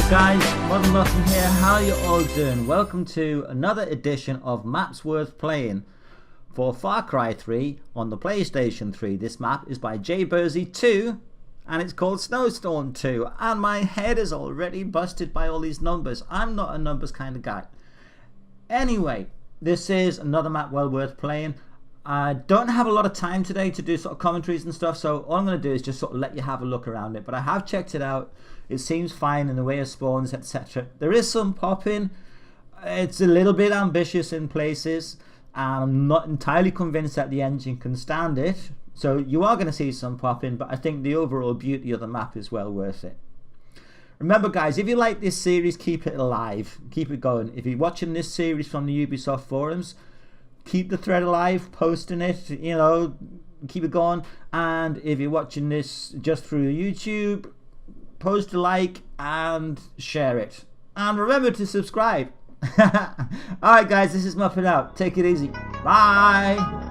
Guys, muddledmuppet here, how are you all doing? Welcome to another edition of Maps Worth Playing for Far Cry 3 on the PlayStation 3. This map is by Jburzy2 and it's called Snowstorm 2, and my head is already busted by all these numbers. I'm not a numbers kind of guy. Anyway, this is another map well worth playing. I don't have a lot of time today to do sort of commentaries and stuff, so all I'm going to do is just sort of let you have a look around it. But I have checked it out. It seems fine in the way of spawns, etc. There is some popping. It's a little bit ambitious in places, and I'm not entirely convinced that the engine can stand it. So you are going to see some popping, but I think the overall beauty of the map is well worth it. Remember guys, if you like this series, keep it alive. Keep it going. If you're watching this series from the Ubisoft forums, keep the thread alive, posting it, you know, keep it going. And if you're watching this just through YouTube, post a like and share it. And remember to subscribe. Alright guys, this is Muppet out. Take it easy. Bye.